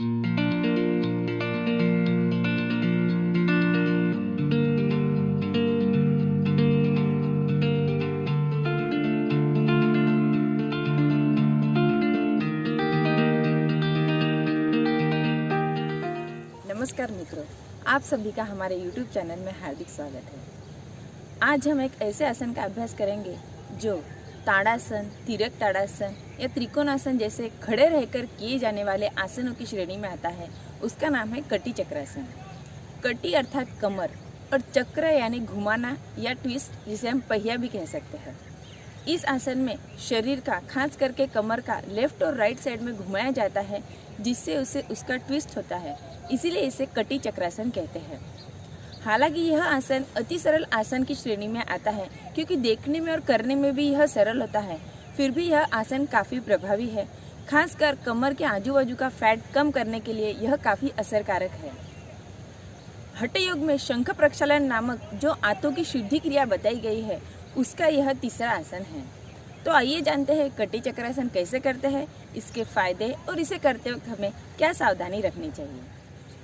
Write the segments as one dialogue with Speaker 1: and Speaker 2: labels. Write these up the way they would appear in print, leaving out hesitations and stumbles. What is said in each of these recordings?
Speaker 1: नमस्कार मित्रों, आप सभी का हमारे YouTube चैनल में हार्दिक स्वागत है। आज हम एक ऐसे आसन का अभ्यास करेंगे जो ताड़ासन, तिर्यक ताड़ासन या त्रिकोणासन जैसे खड़े रहकर किए जाने वाले आसनों की श्रेणी में आता है। उसका नाम है कटी चक्रासन। कटी अर्थात कमर और चक्र यानी घुमाना या ट्विस्ट, जिसे हम पहिया भी कह सकते हैं। इस आसन में शरीर का, खास करके कमर का लेफ्ट और राइट साइड में घुमाया जाता है, जिससे उसका ट्विस्ट होता है। इसीलिए इसे कटी चक्रासन कहते हैं। हालांकि यह आसन अति सरल आसन की श्रेणी में आता है, क्योंकि देखने में और करने में भी यह सरल होता है। फिर भी यह आसन काफ़ी प्रभावी है। खासकर कमर के आजू बाजू का फैट कम करने के लिए यह काफ़ी असरकारक है। हठ योग में शंख प्रक्षालन नामक जो आंतों की शुद्धि क्रिया बताई गई है, उसका यह तीसरा आसन है। तो आइए जानते हैं कटी चक्रासन कैसे करते हैं, इसके फायदे और इसे करते वक्त हमें क्या सावधानी रखनी चाहिए।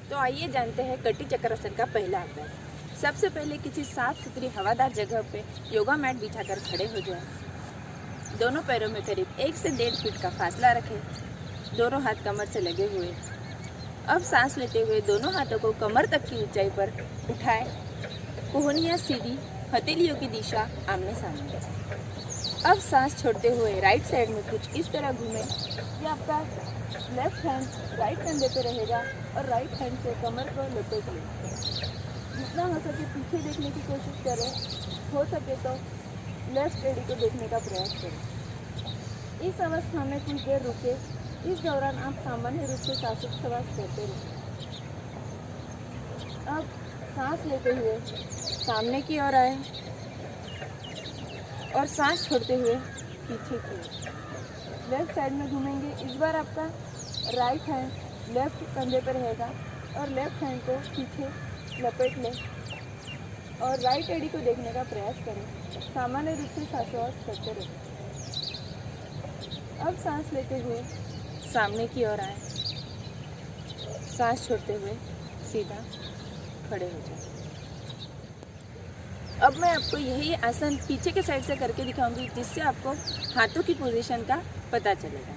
Speaker 1: तो आइए जानते हैं कटी चक्रासन का पहला अभ्यास। सबसे पहले किसी साफ सुथरी हवादार जगह पे योगा मैट बिछाकर खड़े हो जाएं। दोनों पैरों में करीब 1 से 1.5 फीट का फासला रखें। दोनों हाथ कमर से लगे हुए। अब सांस लेते हुए दोनों हाथों को कमर तक की ऊंचाई पर उठाएं। कोहनियाँ सीधी, हथेलियों की दिशा आमने सामने। अब सांस छोड़ते हुए राइट साइड में कुछ इस तरह घूमें। ये आपका लेफ्ट हैंड राइट कंधे पे रहेगा और राइट हैंड से कमर को लपेट लें। जितना हो सके पीछे देखने की कोशिश करें, हो सके तो लेफ्ट एड़ी को देखने का प्रयास करें। इस अवस्था में कुछ देर रुके। इस दौरान आप सामान्य रूप से श्वासोच्छ्वास करते रहें। अब सांस लेते हुए सामने की ओर आए और सांस छोड़ते हुए पीछे की ओर लेफ्ट साइड में घूमेंगे। इस बार आपका राइट हैंड लेफ्ट कंधे पर रहेगा और लेफ्ट हैंड को पीछे लपेट लें और राइट एड़ी को देखने का प्रयास करें। सामान्य रूप से श्वासोच्छ्वास करते रहें। अब सांस लेते हुए सामने की ओर आए। सांस छोड़ते हुए सीधा खड़े हो जाए। अब मैं आपको यही आसन पीछे के साइड से करके दिखाऊंगी, जिससे आपको हाथों की पोजीशन का पता चलेगा।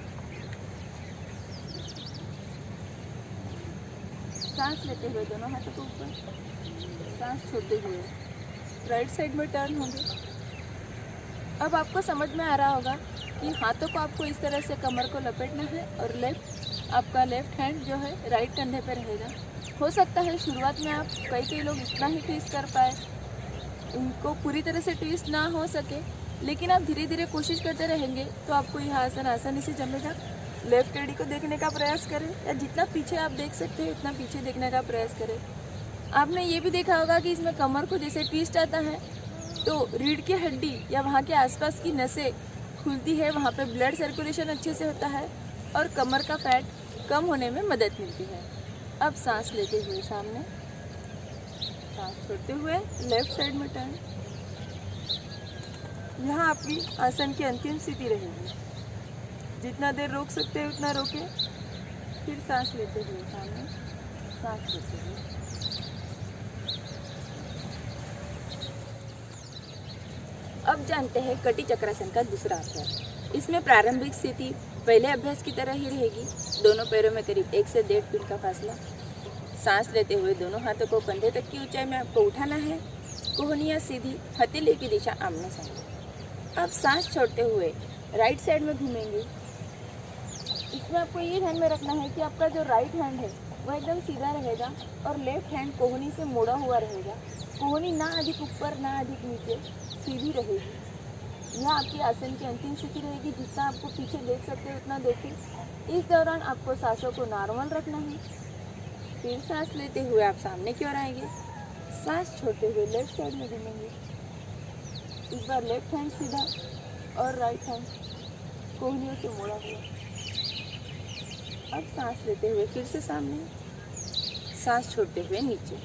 Speaker 1: सांस लेते हुए दोनों हाथों को ऊपर, सांस छोड़ते हुए राइट साइड में टर्न होंगे। अब आपको समझ में आ रहा होगा कि हाथों को आपको इस तरह से कमर को लपेटना है और आपका लेफ्ट हैंड जो है राइट कंधे पे रहेगा। हो सकता है शुरुआत में आप कई लोग इतना ही ट्विस्ट कर पाए, उनको पूरी तरह से ट्विस्ट ना हो सके, लेकिन आप धीरे धीरे कोशिश करते रहेंगे तो आपको यह आसन आसानी से जमेगा। लेफ्ट एड़ी को देखने का प्रयास करें, या जितना पीछे आप देख सकते हैं उतना पीछे देखने का प्रयास करें। आपने ये भी देखा होगा कि इसमें कमर को जैसे ट्विस्ट आता है तो रीढ़ की हड्डी या वहाँ के आसपास की नसें खुलती है, वहाँ पे ब्लड सर्कुलेशन अच्छे से होता है और कमर का फैट कम होने में मदद मिलती है। अब सांस लेते हुए सामने, सांस छोड़ते हुए लेफ्ट साइड में टर्न। यहाँ आपकी आसन की अंतिम स्थिति रहेगी। जितना देर रोक सकते हैं उतना रोके। फिर सांस लेते हुए सामने, सांस छोड़ते हुए। अब जानते हैं कटी चक्रासन का दूसरा अभ्यास। इसमें प्रारंभिक स्थिति पहले अभ्यास की तरह ही रहेगी। दोनों पैरों में करीब 1 से 1.5 फीट का फासला। सांस लेते हुए दोनों हाथों को कंधे तक की ऊंचाई में आपको उठाना है। कोहनियाँ सीधी, हथेली की दिशा आमने सामने। अब सांस छोड़ते हुए राइट साइड में घूमेंगे। इसमें आपको ये ध्यान में रखना है कि आपका जो राइट हैंड है वह एकदम सीधा रहेगा और लेफ्ट हैंड कोहनी से मुड़ा हुआ रहेगा। कोहनी ना अधिक ऊपर ना अधिक नीचे, सीधी रहेगी। यह आपकी आसन की अंतिम स्थिति रहेगी। जितना आपको पीछे देख सकते हैं उतना देखें। इस दौरान आपको सांसों को नॉर्मल रखना है। फिर सांस लेते हुए आप सामने की ओर आएंगे। सांस छोड़ते हुए लेफ्ट साइड में घूमेंगे। इस बार लेफ्ट हैंड सीधा और राइट हैंड कोहनियों से मोड़ा हुआ। अब सांस लेते हुए फिर से सामने, सांस छोड़ते हुए नीचे।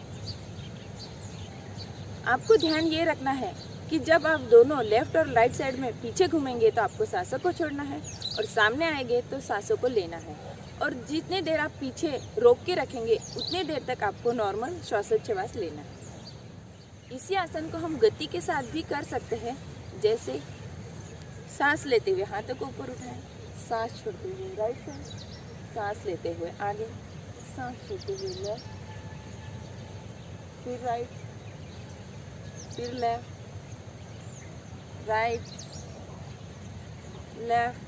Speaker 1: आपको ध्यान ये रखना है कि जब आप दोनों लेफ्ट और राइट साइड में पीछे घूमेंगे तो आपको सांसों को छोड़ना है और सामने आएंगे तो सांसों को लेना है। और जितने देर आप पीछे रोक के रखेंगे उतने देर तक आपको नॉर्मल श्वासोच्छ्वास लेना है। इसी आसन को हम गति के साथ भी कर सकते हैं, जैसे सांस लेते हुए हाथों को ऊपर उठाएं, सांस छोड़ते हुए राइट साइड, सांस लेते हुए आगे, सांस छोड़ते हुए लेफ्ट, फिर राइट, फिर लेफ्ट, राइट, लेफ्ट।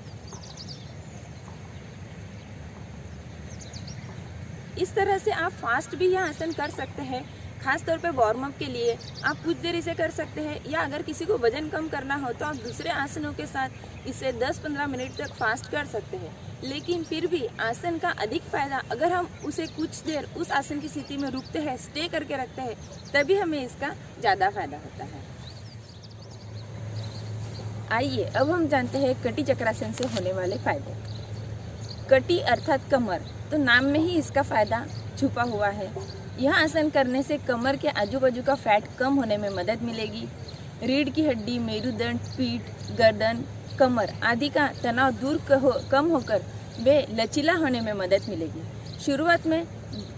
Speaker 1: इस तरह से आप फास्ट भी यह आसन कर सकते हैं। खास तौर पे वार्म अप के लिए आप कुछ देर इसे कर सकते हैं, या अगर किसी को वजन कम करना हो तो आप दूसरे आसनों के साथ इसे 10-15 मिनट तक फास्ट कर सकते हैं। लेकिन फिर भी आसन का अधिक फायदा अगर हम उसे कुछ देर उस आसन की स्थिति में रुकते हैं, स्टे करके रखते हैं, तभी हमें इसका ज़्यादा फायदा होता है। आइए अब हम जानते हैं कटी चक्रासन से होने वाले फायदे। कटी अर्थात कमर, तो नाम में ही इसका फायदा छुपा हुआ है। यह आसन करने से कमर के आजू बाजू का फैट कम होने में मदद मिलेगी। रीढ़ की हड्डी, मेरुदंड, पीठ, गर्दन, कमर आदि का तनाव कम होकर वे लचीला होने में मदद मिलेगी। शुरुआत में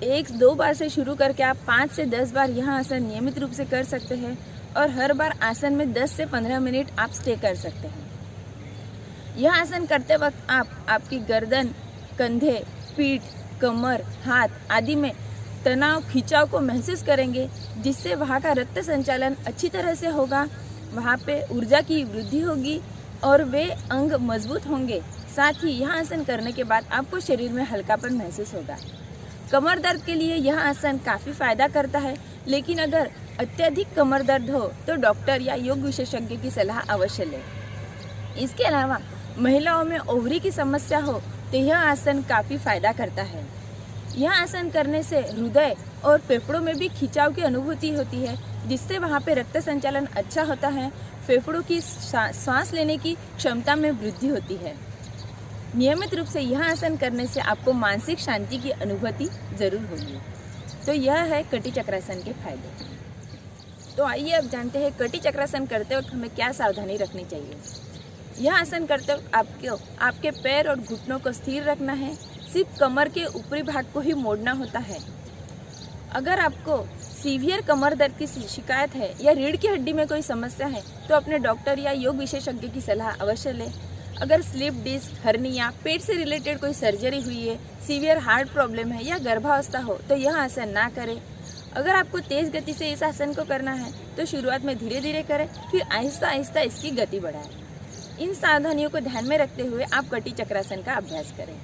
Speaker 1: 1-2 बार से शुरू करके आप 5 से 10 बार यह आसन नियमित रूप से कर सकते हैं और हर बार आसन में 10 से 15 मिनट आप स्टे कर सकते हैं। यह आसन करते वक्त आप आपकी गर्दन, कंधे, पीठ, कमर, हाथ आदि में तनाव, खिंचाव को महसूस करेंगे, जिससे वहाँ का रक्त संचालन अच्छी तरह से होगा, वहाँ पे ऊर्जा की वृद्धि होगी और वे अंग मजबूत होंगे। साथ ही यह आसन करने के बाद आपको शरीर में हल्कापन महसूस होगा। कमर दर्द के लिए यह आसन काफ़ी फायदा करता है, लेकिन अगर अत्यधिक कमर दर्द हो तो डॉक्टर या योग विशेषज्ञ की सलाह अवश्य लें। इसके अलावा महिलाओं में ओवरी की समस्या हो तो यह आसन काफ़ी फायदा करता है। यह आसन करने से हृदय और फेफड़ों में भी खिंचाव की अनुभूति होती है, जिससे वहाँ पे रक्त संचालन अच्छा होता है। फेफड़ों की सांस लेने की क्षमता में वृद्धि होती है। नियमित रूप से यह आसन करने से आपको मानसिक शांति की अनुभूति जरूर होगी। तो यह है कटी चक्रासन के फायदे। तो आइए अब जानते हैं कटी चक्रासन करते वक्त हमें क्या सावधानी रखनी चाहिए। यह आसन करते वक्त आपके पैर और घुटनों को स्थिर रखना है। सिर्फ कमर के ऊपरी भाग को ही मोड़ना होता है। अगर आपको सीवियर कमर दर्द की शिकायत है या रीढ़ की हड्डी में कोई समस्या है तो अपने डॉक्टर या योग विशेषज्ञ की सलाह अवश्य लें। अगर स्लिप डिस्क, हर्निया, पेट से रिलेटेड कोई सर्जरी हुई है, सीवियर हार्ट प्रॉब्लम है या गर्भावस्था हो तो यह आसन ना करें। अगर आपको तेज़ गति से इस आसन को करना है तो शुरुआत में धीरे धीरे करें, फिर आहिस्ता आहिस्ता इसकी गति बढ़ाएं। इन सावधानियों को ध्यान में रखते हुए आप कटी चक्रासन का अभ्यास करें।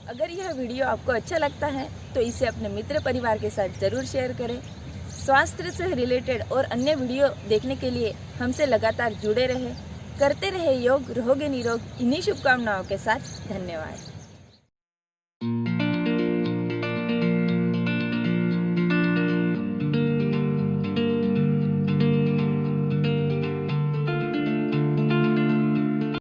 Speaker 1: अगर यह वीडियो आपको अच्छा लगता है तो इसे अपने मित्र परिवार के साथ ज़रूर शेयर करें। स्वास्थ्य से रिलेटेड और अन्य वीडियो देखने के लिए हमसे लगातार जुड़े रहें। करते रहे योग, रहोगे निरोग। इन्हीं शुभकामनाओं के साथ धन्यवाद।